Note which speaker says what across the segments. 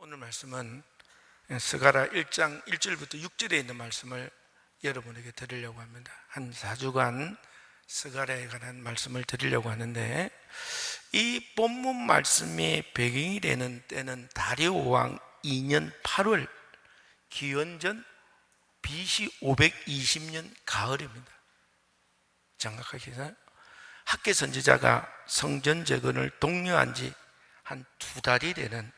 Speaker 1: 오늘 말씀은 스가랴 1장 1절부터 6절에 있는 말씀을 여러분에게 드리려고 합니다. 한 4주간 스가랴에 관한 말씀을 드리려고 하는데, 이 본문 말씀이 배경이 되는 때는 다리오 왕 2년 8월 기원전 BC 520년 가을입니다. 장각하시나요? 학개 선지자가 성전 재건을 독려한 지 한 2달이 되는,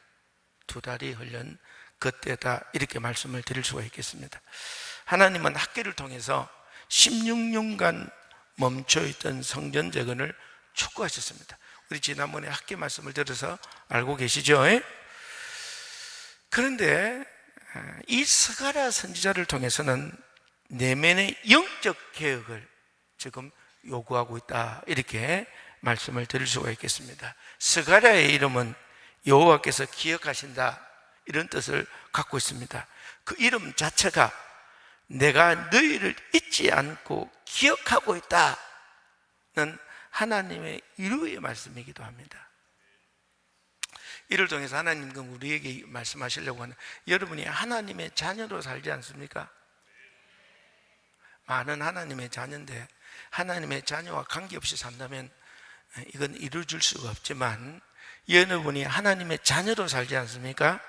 Speaker 1: 2달이 흘른 그때다, 이렇게 말씀을 드릴 수가 있겠습니다. 하나님은 학개를 통해서 16년간 멈춰있던 성전 재건을 촉구하셨습니다. 우리 지난번에 학개 말씀을 들어서 알고 계시죠? 그런데 이 스가랴 선지자를 통해서는 내면의 영적 개혁을 지금 요구하고 있다, 이렇게 말씀을 드릴 수가 있겠습니다. 스가랴의 이름은 여호와께서 기억하신다, 이런 뜻을 갖고 있습니다. 그 이름 자체가 내가 너희를 잊지 않고 기억하고 있다는 하나님의 위로의 말씀이기도 합니다. 이를 통해서 하나님은 우리에게 말씀하시려고 하는, 여러분이 하나님의 자녀로 살지 않습니까? 많은 하나님의 자녀인데 하나님의 자녀와 관계없이 산다면 이건 이루어질 수가 없지만, 여러분이 하나님의 자녀로 살지 않습니까?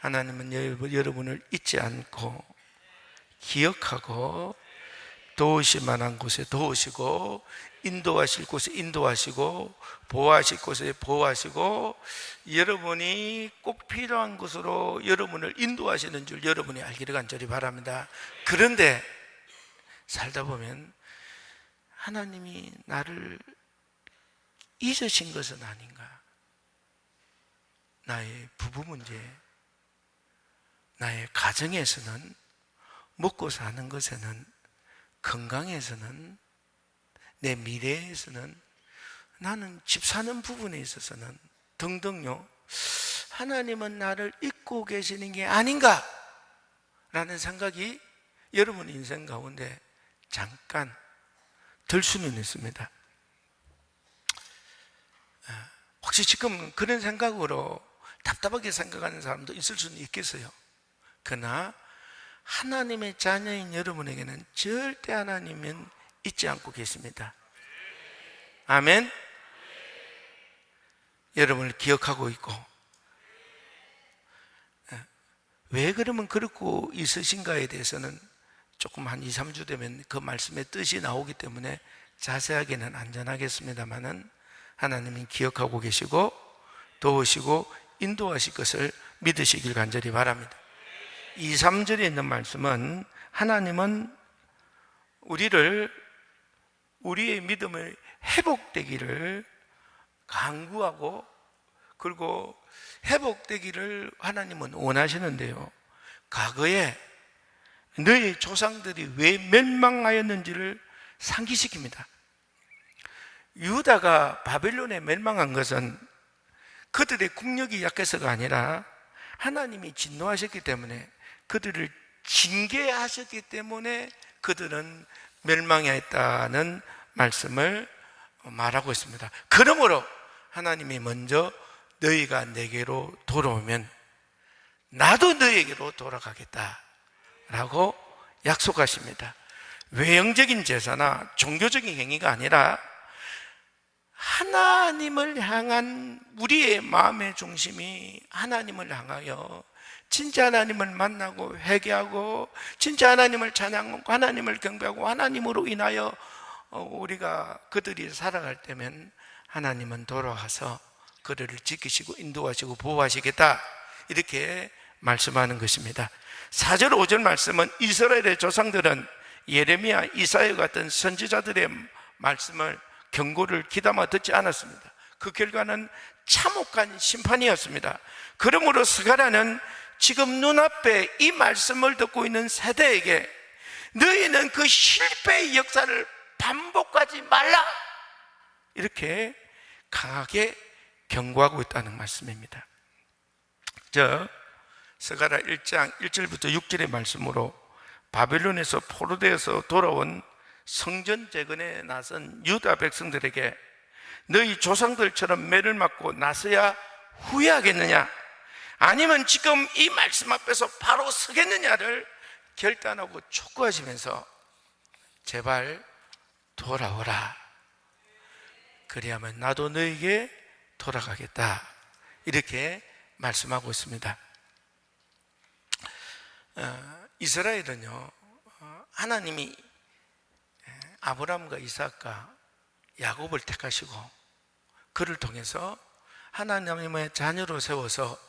Speaker 1: 하나님은 여러분을 잊지 않고 기억하고 도우실 만한 곳에 도우시고, 인도하실 곳에 인도하시고, 보호하실 곳에 보호하시고, 여러분이 꼭 필요한 곳으로 여러분을 인도하시는 줄 여러분이 알기를 간절히 바랍니다. 그런데 살다 보면 하나님이 나를 잊으신 것은 아닌가? 나의 부부 문제, 나의 가정에서는, 먹고 사는 것에는, 건강에서는, 내 미래에서는, 나는 집 사는 부분에 있어서는 등등요, 하나님은 나를 잊고 계시는 게 아닌가? 라는 생각이 여러분 인생 가운데 잠깐 들 수는 있습니다. 혹시 지금 그런 생각으로 답답하게 생각하는 사람도 있을 수는 있겠어요. 그러나 하나님의 자녀인 여러분에게는 절대 하나님은 잊지 않고 계십니다. 아멘. 여러분을 기억하고 있고, 왜 그러면 그렇고 있으신가에 대해서는 조금 한 2, 3주 되면 그 말씀의 뜻이 나오기 때문에 자세하게는 안 전하겠습니다만은, 하나님은 기억하고 계시고 도우시고 인도하실 것을 믿으시길 간절히 바랍니다. 2, 3절에 있는 말씀은 하나님은 우리의 믿음을 회복되기를 간구하고, 그리고 회복되기를 하나님은 원하시는데요, 과거에 너희 조상들이 왜 멸망하였는지를 상기시킵니다. 유다가 바벨론에 멸망한 것은 그들의 국력이 약해서가 아니라 하나님이 진노하셨기 때문에, 그들을 징계하셨기 때문에 그들은 멸망했다는 말씀을 말하고 있습니다. 그러므로 하나님이 먼저 너희가 내게로 돌아오면 나도 너희에게로 돌아가겠다라고 약속하십니다. 외형적인 제사나 종교적인 행위가 아니라 하나님을 향한 우리의 마음의 중심이 하나님을 향하여 진짜 하나님을 만나고 회개하고, 진짜 하나님을 찬양하고 하나님을 경배하고 하나님으로 인하여 우리가 그들이 살아갈 때면 하나님은 돌아와서 그들을 지키시고 인도하시고 보호하시겠다, 이렇게 말씀하는 것입니다. 4절 5절 말씀은 이스라엘의 조상들은 예레미야, 이사야 같은 선지자들의 말씀을, 경고를 귀담아 듣지 않았습니다. 그 결과는 참혹한 심판이었습니다. 그러므로 스가랴는 지금 눈앞에 이 말씀을 듣고 있는 세대에게 너희는 그 실패의 역사를 반복하지 말라, 이렇게 강하게 경고하고 있다는 말씀입니다. 스가랴 1장 1절부터 6절의 말씀으로 바벨론에서 포로되어서 돌아온 성전 재건에 나선 유다 백성들에게 너희 조상들처럼 매를 맞고 나서야 후회하겠느냐? 아니면 지금 이 말씀 앞에서 바로 서겠느냐를 결단하고 촉구하시면서 제발 돌아오라. 그리하면 나도 너에게 돌아가겠다. 이렇게 말씀하고 있습니다. 이스라엘은요, 하나님이 아브라함과 이삭과 야곱을 택하시고 그를 통해서 하나님의 자녀로 세워서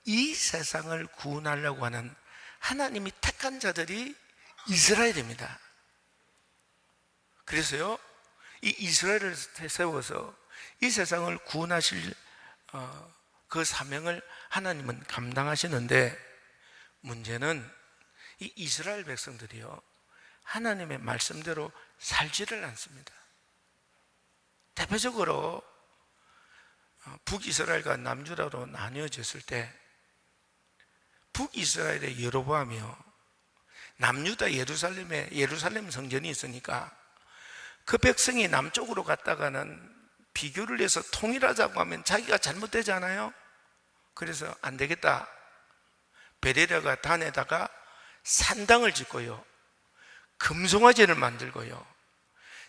Speaker 1: 이 세상을 구원하려고 하는 하나님이 택한 자들이 이스라엘입니다. 그래서요, 이 이스라엘을 세워서 이 세상을 구원하실 그 사명을 하나님은 감당하시는데, 문제는 이 이스라엘 백성들이요, 하나님의 말씀대로 살지를 않습니다. 대표적으로 북이스라엘과 남유다로 나뉘어졌을 때 북이스라엘의 여로보암이요, 남유다 예루살렘 성전이 있으니까 그 백성이 남쪽으로 갔다가는 비교를 해서 통일하자고 하면 자기가 잘못되잖아요. 그래서 안 되겠다, 베레라가 단에다가 산당을 짓고요, 금송아지를 만들고요,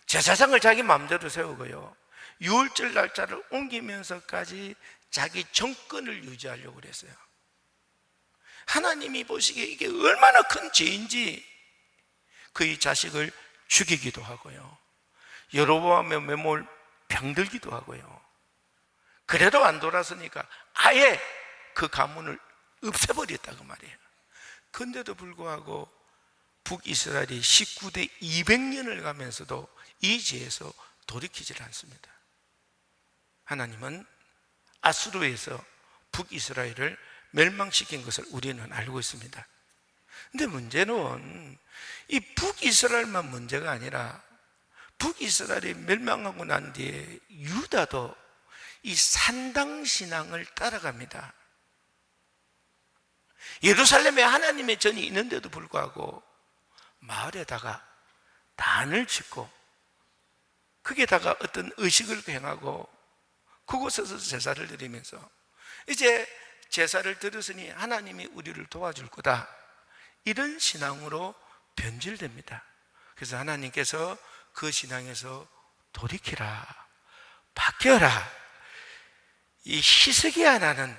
Speaker 1: 제사장을 자기 마음대로 세우고요, 유월절 날짜를 옮기면서까지 자기 정권을 유지하려고 그랬어요. 하나님이 보시기에 이게 얼마나 큰 죄인지 그의 자식을 죽이기도 하고요, 여로보암의 매몰 병들기도 하고요. 그래도 안 돌아서니까 아예 그 가문을 없애버렸다고 말이에요. 그런데도 불구하고 북이스라엘이 19대 200년을 가면서도 이 죄에서 돌이키질 않습니다. 하나님은 아수르에서 북이스라엘을 멸망시킨 것을 우리는 알고 있습니다. 근데 문제는 이 북이스라엘만 문제가 아니라 북이스라엘이 멸망하고 난 뒤에 유다도 이 산당신앙을 따라갑니다. 예루살렘에 하나님의 전이 있는데도 불구하고 마을에다가 단을 짓고 거기에다가 어떤 의식을 행하고 그곳에서 제사를 드리면서 이제 제사를 드렸으니 하나님이 우리를 도와줄 거다, 이런 신앙으로 변질됩니다. 그래서 하나님께서 그 신앙에서 돌이키라, 바뀌어라, 이 히스기야라는,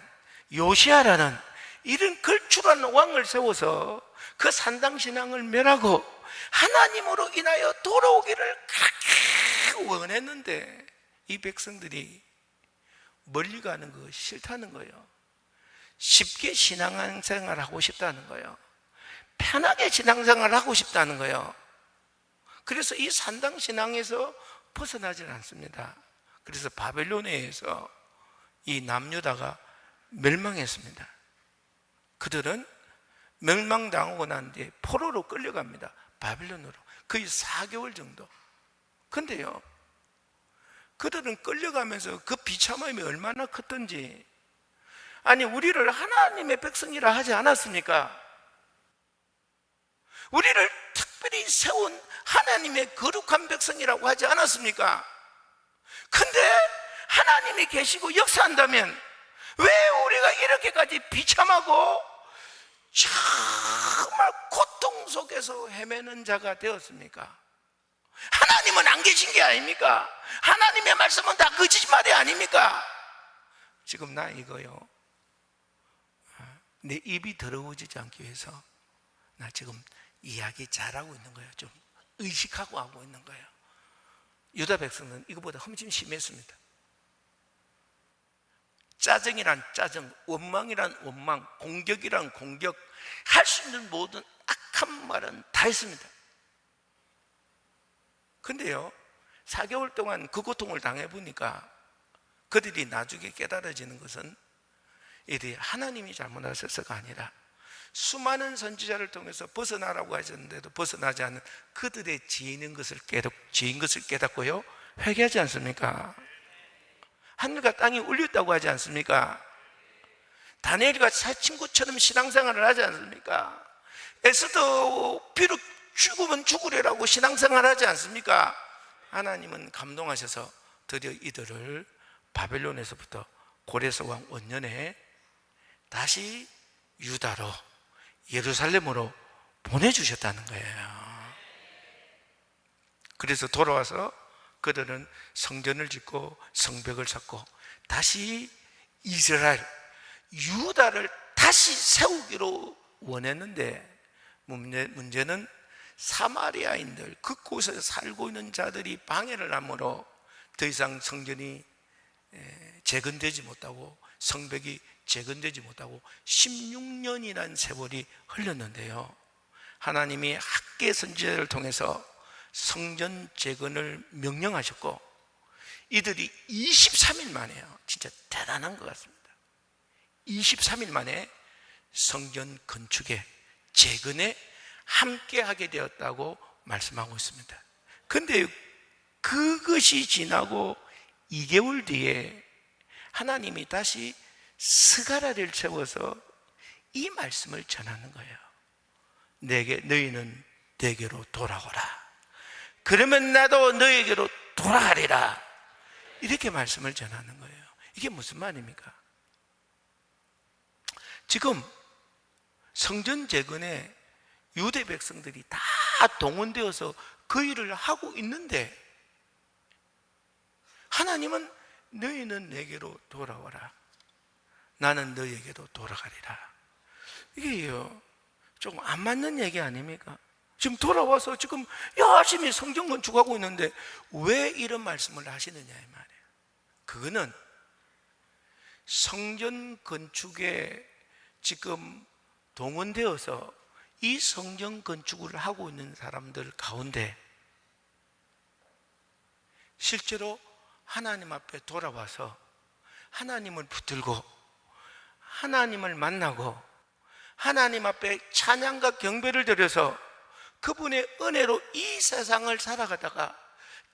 Speaker 1: 요시야라는 이런 걸출한 왕을 세워서 그 산당신앙을 멸하고 하나님으로 인하여 돌아오기를 그렇게 원했는데 이 백성들이 멀리 가는 거 싫다는 거예요. 쉽게 신앙생활을 하고 싶다는 거예요. 편하게 신앙생활을 하고 싶다는 거예요. 그래서 이 산당신앙에서 벗어나질 않습니다. 그래서 바벨론에 의해서 이 남유다가 멸망했습니다. 그들은 멸망당하고 난 뒤에 포로로 끌려갑니다. 바벨론으로 거의 4개월 정도. 근데요, 그들은 끌려가면서 그 비참함이 얼마나 컸던지, 아니 우리를 하나님의 백성이라 하지 않았습니까? 우리를 특별히 세운 하나님의 거룩한 백성이라고 하지 않았습니까? 근데 하나님이 계시고 역사한다면 왜 우리가 이렇게까지 비참하고 정말 고통 속에서 헤매는 자가 되었습니까? 하나님은 안 계신 게 아닙니까? 하나님의 말씀은 다 거짓말이 아닙니까? 지금 나 이거요, 내 입이 더러워지지 않기 위해서 나 지금 이야기 잘하고 있는 거예요. 좀 의식하고 하고 있는 거예요. 유다 백성은 이거보다 훨씬 심했습니다. 짜증이란 짜증, 원망이란 원망, 공격이란 공격, 할 수 있는 모든 악한 말은 다 했습니다. 근데요, 4개월 동안 그 고통을 당해보니까 그들이 나중에 깨달아지는 것은 이들이 하나님이 잘못하셔서가 아니라 수많은 선지자를 통해서 벗어나라고 하셨는데도 벗어나지 않는 그들의 죄인 것을 깨닫고요, 회개하지 않습니까? 하늘과 땅이 울렸다고 하지 않습니까? 다니엘과 새 친구처럼 신앙생활을 하지 않습니까? 에스더 비록 죽으면 죽으리라고 신앙생활을 하지 않습니까? 하나님은 감동하셔서 드디어 이들을 바벨론에서부터 고레스 왕 원년에 다시 유다로, 예루살렘으로 보내주셨다는 거예요. 그래서 돌아와서 그들은 성전을 짓고 성벽을 쌓고 다시 이스라엘, 유다를 다시 세우기로 원했는데, 문제는 사마리아인들, 그곳에 살고 있는 자들이 방해를 함으로 더 이상 성전이 재건되지 못하고 성벽이 재건되지 못하고 16년이라는 세월이 흘렀는데요, 하나님이 학개 선지자를 통해서 성전 재건을 명령하셨고, 이들이 23일 만에요, 진짜 대단한 것 같습니다. 23일 만에 성전 건축에, 재건에 함께하게 되었다고 말씀하고 있습니다. 그런데 그것이 지나고 2개월 뒤에 하나님이 다시 스가랴를 세워서 이 말씀을 전하는 거예요. 너희는 내게로 돌아오라. 그러면 나도 너에게로 돌아가리라. 이렇게 말씀을 전하는 거예요. 이게 무슨 말입니까? 지금 성전 재건에 유대 백성들이 다 동원되어서 그 일을 하고 있는데, 하나님은 너희는 내게로 돌아와라, 나는 너희에게로 돌아가리라. 이게요, 조금 안 맞는 얘기 아닙니까? 지금 돌아와서 지금 열심히 성전 건축하고 있는데 왜 이런 말씀을 하시느냐 이 말이에요. 그거는 성전 건축에 지금 동원되어서 이 성전 건축을 하고 있는 사람들 가운데 실제로 하나님 앞에 돌아와서 하나님을 붙들고 하나님을 만나고 하나님 앞에 찬양과 경배를 드려서 그분의 은혜로 이 세상을 살아가다가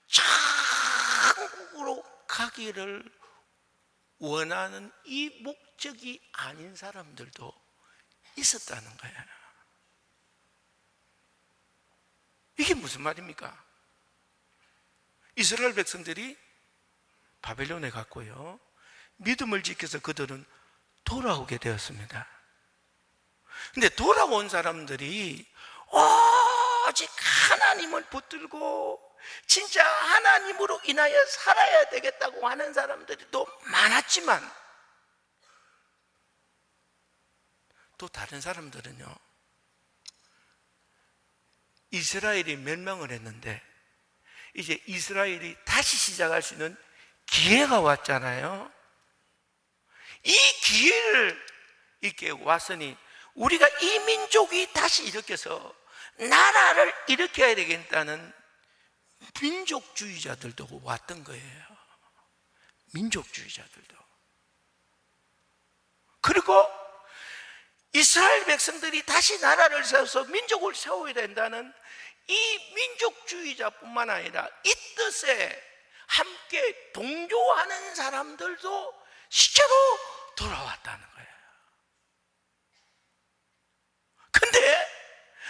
Speaker 1: 천국으로 가기를 원하는 이 목적이 아닌 사람들도 있었다는 거예요. 이게 무슨 말입니까? 이스라엘 백성들이 바벨론에 갔고요, 믿음을 지켜서 그들은 돌아오게 되었습니다. 근데 돌아온 사람들이 오직 하나님을 붙들고 진짜 하나님으로 인하여 살아야 되겠다고 하는 사람들이 또 많았지만, 또 다른 사람들은요, 이스라엘이 멸망을 했는데 이제 이스라엘이 다시 시작할 수 있는 기회가 왔잖아요. 이 기회를 이렇게 왔으니 우리가 이 민족이 다시 일으켜서 나라를 일으켜야 되겠다는 민족주의자들도 왔던 거예요. 민족주의자들도. 그리고 이스라엘 백성들이 다시 나라를 세워서 민족을 세워야 된다는 이 민족주의자뿐만 아니라 이 뜻에 함께 동조하는 사람들도 실제로 돌아왔다는 거예요. 근데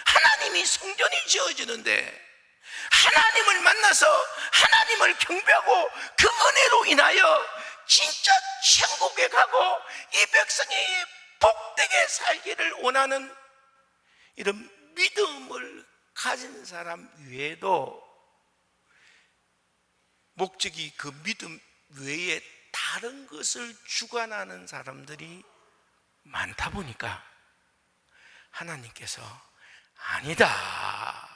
Speaker 1: 하나님이 성전이 지어지는데 하나님을 만나서 하나님을 경배하고 그 은혜로 인하여 진짜 천국에 가고 이 백성이 복되게 살기를 원하는 이런 믿음을 가진 사람 외에도 목적이 그 믿음 외에 다른 것을 주관하는 사람들이 많다 보니까 하나님께서 아니다,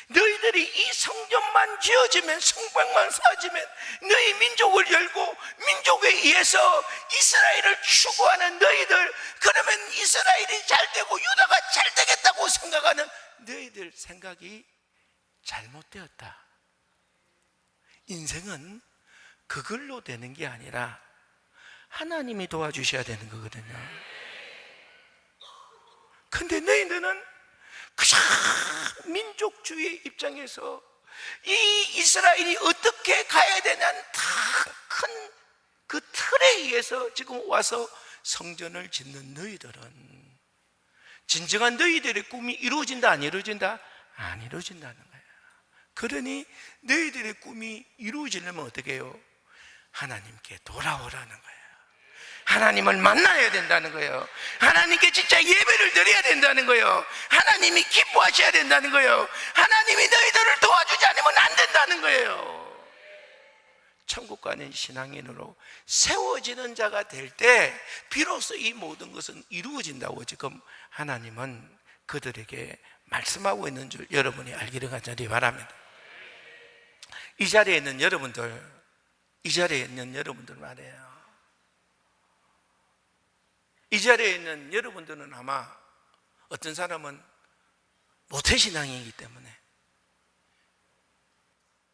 Speaker 1: 너희들이 이 성전만 지어지면, 성벽만 쌓아지면 너희 민족을 열고 민족에 의해서 이스라엘을 추구하는 너희들, 그러면 이스라엘이 잘 되고 유다가 잘 되겠다고 생각하는 너희들 생각이 잘못되었다. 인생은 그걸로 되는 게 아니라 하나님이 도와주셔야 되는 거거든요. 근데 너희들은 그저 민족주의 입장에서 이 이스라엘이 어떻게 가야 되냐는 큰 그 틀에 의해서 지금 와서 성전을 짓는 너희들은 진정한 너희들의 꿈이 이루어진다 안 이루어진다? 안 이루어진다는 거예요. 그러니 너희들의 꿈이 이루어지려면 어떻게 해요? 하나님께 돌아오라는 거예요. 하나님을 만나야 된다는 거예요. 하나님께 진짜 예배를 드려야 된다는 거예요. 하나님이 기뻐하셔야 된다는 거예요. 하나님이 너희들을 도와주지 않으면 안 된다는 거예요. 천국 가는 신앙인으로 세워지는 자가 될 때 비로소 이 모든 것은 이루어진다고 지금 하나님은 그들에게 말씀하고 있는 줄 여러분이 알기를 간절히 바랍니다. 이 자리에 있는 여러분들, 이 자리에 있는 여러분들 말이에요. 이 자리에 있는 여러분들은 아마 어떤 사람은 모태신앙이기 때문에,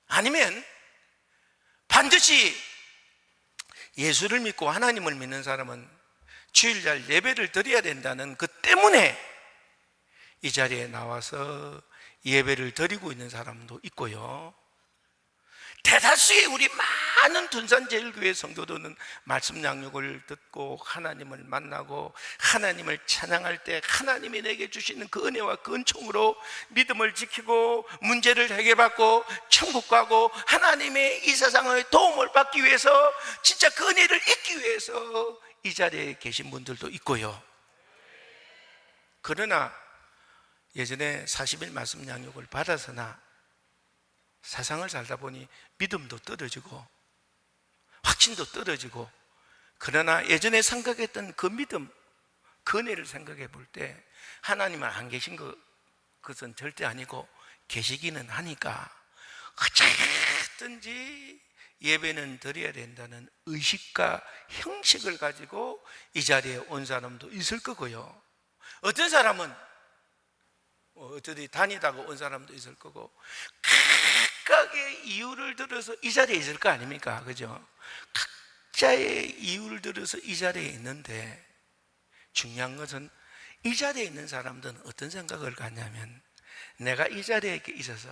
Speaker 1: 아니면 반드시 예수를 믿고 하나님을 믿는 사람은 주일날 예배를 드려야 된다는 그 때문에 이 자리에 나와서 예배를 드리고 있는 사람도 있고요, 대다수의 우리 많은 둔산제일교회 성도들은 말씀 양육을 듣고 하나님을 만나고 하나님을 찬양할 때 하나님이 내게 주시는 그 은혜와 그 은총으로 믿음을 지키고 문제를 해결받고 천국 가고 하나님의 이 세상의 도움을 받기 위해서 진짜 그 은혜를 잊기 위해서 이 자리에 계신 분들도 있고요. 그러나 예전에 40일 말씀 양육을 받아서나 세상을 살다 보니 믿음도 떨어지고 확신도 떨어지고, 그러나 예전에 생각했던 그 믿음, 그 은혜를 생각해 볼 때 하나님은 안 계신 것은 절대 아니고 계시기는 하니까 어쨌든지 예배는 드려야 된다는 의식과 형식을 가지고 이 자리에 온 사람도 있을 거고요, 어떤 사람은 어디 다니다가 온 사람도 있을 거고, 각각의 이유를 들어서 이 자리에 있을 거 아닙니까? 그죠? 각자의 이유를 들어서 이 자리에 있는데, 중요한 것은 이 자리에 있는 사람들은 어떤 생각을 갖냐면, 내가 이 자리에 있어서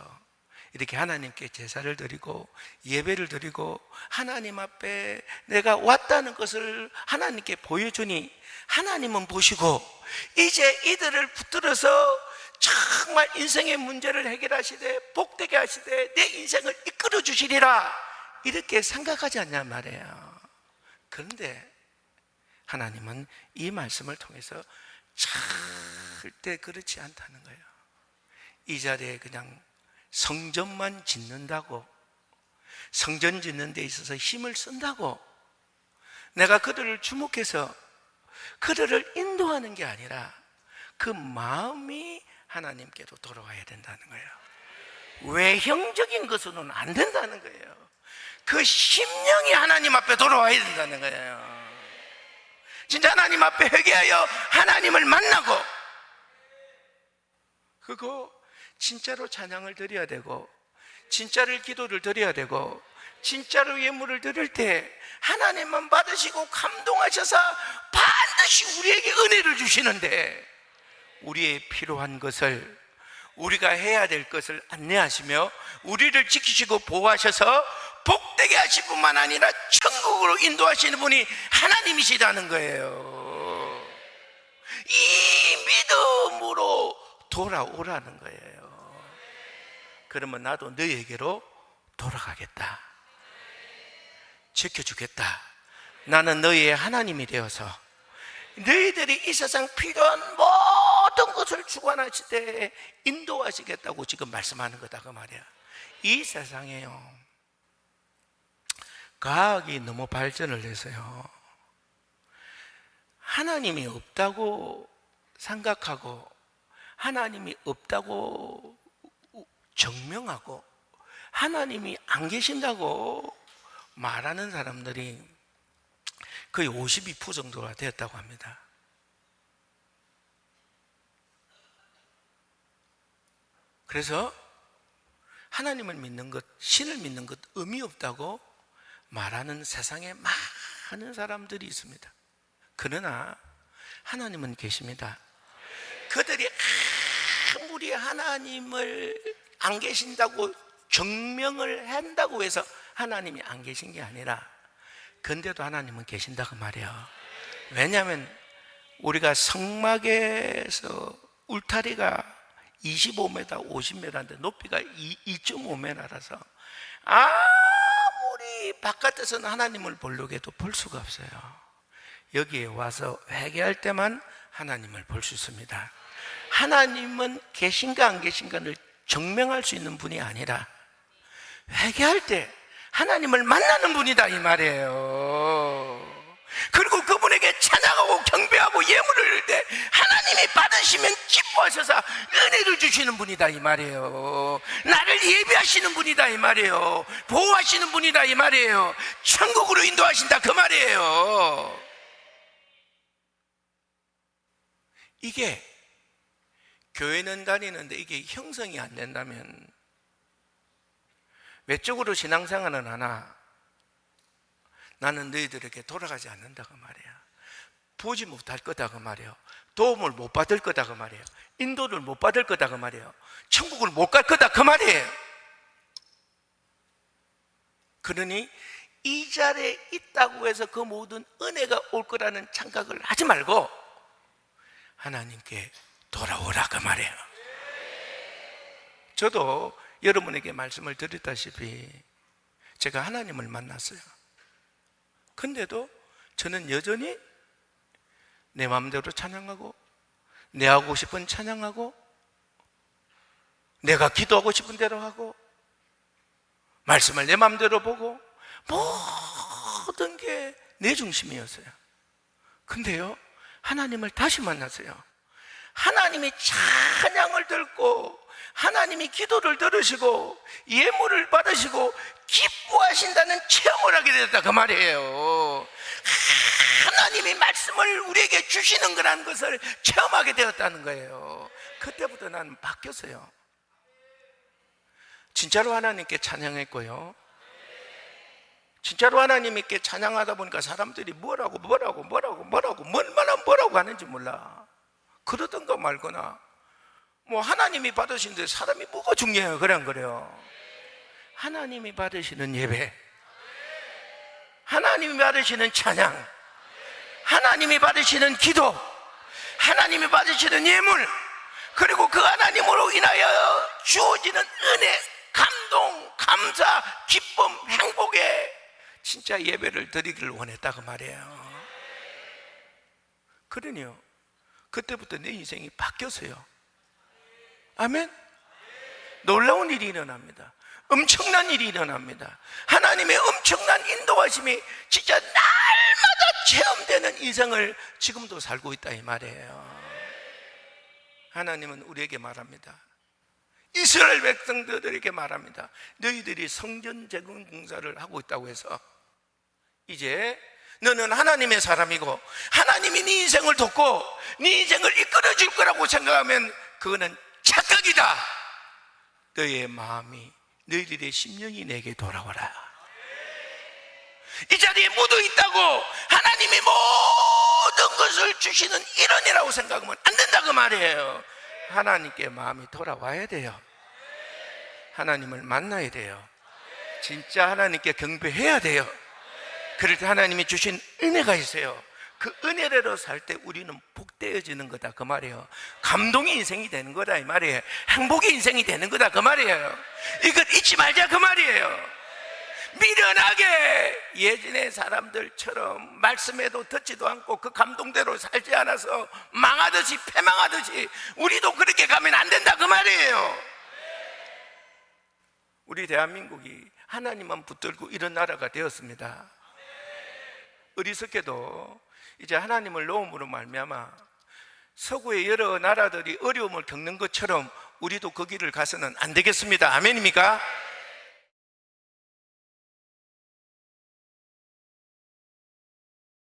Speaker 1: 이렇게 하나님께 제사를 드리고 예배를 드리고 하나님 앞에 내가 왔다는 것을 하나님께 보여주니 하나님은 보시고 이제 이들을 붙들어서 정말 인생의 문제를 해결하시되 복되게 하시되 내 인생을 이끌어 주시리라, 이렇게 생각하지 않냐 말이에요. 그런데 하나님은 이 말씀을 통해서 절대 그렇지 않다는 거예요. 이 자리에 그냥 성전만 짓는다고, 성전 짓는 데 있어서 힘을 쓴다고 내가 그들을 주목해서 그들을 인도하는 게 아니라 그 마음이 하나님께로 돌아와야 된다는 거예요. 외형적인 것으로는 안 된다는 거예요. 그 심령이 하나님 앞에 돌아와야 된다는 거예요. 진짜 하나님 앞에 회개하여 하나님을 만나고, 그거 진짜로 찬양을 드려야 되고 진짜로 기도를 드려야 되고 진짜로 예물을 드릴 때 하나님만 받으시고 감동하셔서 반드시 우리에게 은혜를 주시는데, 우리의 필요한 것을, 우리가 해야 될 것을 안내하시며 우리를 지키시고 보호하셔서 복되게 하실 뿐만 아니라 천국으로 인도하시는 분이 하나님이시라는 거예요. 이 믿음으로 돌아오라는 거예요. 그러면 나도 너에게로 돌아가겠다, 지켜주겠다, 나는 너희의 하나님이 되어서 너희들이 이 세상 필요한 모든 것을 주관하시되 인도하시겠다고 지금 말씀하는 거다 그 말이야. 이 세상에요, 과학이 너무 발전을 해서요, 하나님이 없다고 생각하고 하나님이 없다고 증명하고 하나님이 안 계신다고 말하는 사람들이 거의 52% 정도가 되었다고 합니다. 그래서 하나님을 믿는 것, 신을 믿는 것 의미 없다고 말하는 세상에 많은 사람들이 있습니다. 그러나 하나님은 계십니다. 그들이 아무리 하나님을 안 계신다고 증명을 한다고 해서 하나님이 안 계신 게 아니라, 근데도 하나님은 계신다고 말이에요. 왜냐하면 우리가 성막에서 울타리가 25m, 50m인데 높이가 2.5m라서 아무리 바깥에서는 하나님을 보려고 해도 볼 수가 없어요. 여기에 와서 회개할 때만 하나님을 볼 수 있습니다. 하나님은 계신가 안 계신가를 증명할 수 있는 분이 아니라 회개할 때 하나님을 만나는 분이다 이 말이에요. 그리고 그분에게 찬양하고 경배하고 예물을 드릴 때 하나님이 받으시면 기뻐하셔서 은혜를 주시는 분이다 이 말이에요. 나를 예비하시는 분이다 이 말이에요. 보호하시는 분이다 이 말이에요. 천국으로 인도하신다 그 말이에요. 이게 교회는 다니는데 이게 형성이 안 된다면 외적으로 신앙생활은 하나 나는 너희들에게 돌아가지 않는다 그 말이야. 보지 못할 거다 그 말이에요. 도움을 못 받을 거다 그 말이에요. 인도를 못 받을 거다 그 말이에요. 천국을 못 갈 거다 그 말이에요. 그러니 이 자리에 있다고 해서 그 모든 은혜가 올 거라는 착각을 하지 말고 하나님께 돌아오라 그 말이에요. 저도 여러분에게 말씀을 드렸다시피 제가 하나님을 만났어요. 근데도 저는 여전히 내 마음대로 찬양하고 내 하고 싶은 찬양하고 내가 기도하고 싶은 대로 하고 말씀을 내 마음대로 보고 모든 게 내 중심이었어요. 근데요 하나님을 다시 만났어요. 하나님이 찬양을 듣고 하나님이 기도를 들으시고 예물을 받으시고 기뻐하신다는 체험을 하게 되었다 그 말이에요. 하나님이 말씀을 우리에게 주시는 거라는 것을 체험하게 되었다는 거예요. 그때부터 나는 바뀌었어요. 진짜로 하나님께 찬양했고요, 진짜로 하나님께 찬양하다 보니까 사람들이 뭐라고 얼마나 뭐라고 하는지 몰라. 그러던가 말거나 뭐 하나님이 받으시는데 사람이 뭐가 중요해요? 그래 안 그래요? 하나님이 받으시는 예배, 하나님이 받으시는 찬양, 하나님이 받으시는 기도, 하나님이 받으시는 예물, 그리고 그 하나님으로 인하여 주어지는 은혜, 감동, 감사, 기쁨, 행복에 진짜 예배를 드리기를 원했다 그 말이에요. 그러니요 그때부터 내 인생이 바뀌었어요. 아멘. 놀라운 일이 일어납니다. 엄청난 일이 일어납니다. 하나님의 엄청난 인도하심이 진짜 날마다 체험되는 인생을 지금도 살고 있다 이 말이에요. 하나님은 우리에게 말합니다. 이스라엘 백성들에게 말합니다. 너희들이 성전 재건 공사를 하고 있다고 해서 이제 너는 하나님의 사람이고 하나님이 네 인생을 돕고 네 인생을 이끌어 줄 거라고 생각하면 그거는 착각이다. 너희의 마음이, 너희들의 심령이 내게 돌아오라. 이 자리에 묻어 있다고 하나님이 모든 것을 주시는 일원이라고 생각하면 안 된다 그 말이에요. 하나님께 마음이 돌아와야 돼요. 하나님을 만나야 돼요. 진짜 하나님께 경배해야 돼요. 그럴 때 하나님이 주신 은혜가 있어요. 그 은혜대로 살 때 우리는 복되어지는 거다 그 말이에요. 감동의 인생이 되는 거다 이 말이에요. 행복의 인생이 되는 거다 그 말이에요. 이걸 잊지 말자 그 말이에요. 미련하게 예전의 사람들처럼 말씀에도 듣지도 않고 그 감동대로 살지 않아서 망하듯이 패망하듯이 우리도 그렇게 가면 안 된다 그 말이에요. 우리 대한민국이 하나님만 붙들고 이런 나라가 되었습니다. 어리석게도 이제 하나님을 놓음으로 말미암아 서구의 여러 나라들이 어려움을 겪는 것처럼 우리도 그 길을 가서는 안 되겠습니다. 아멘입니까?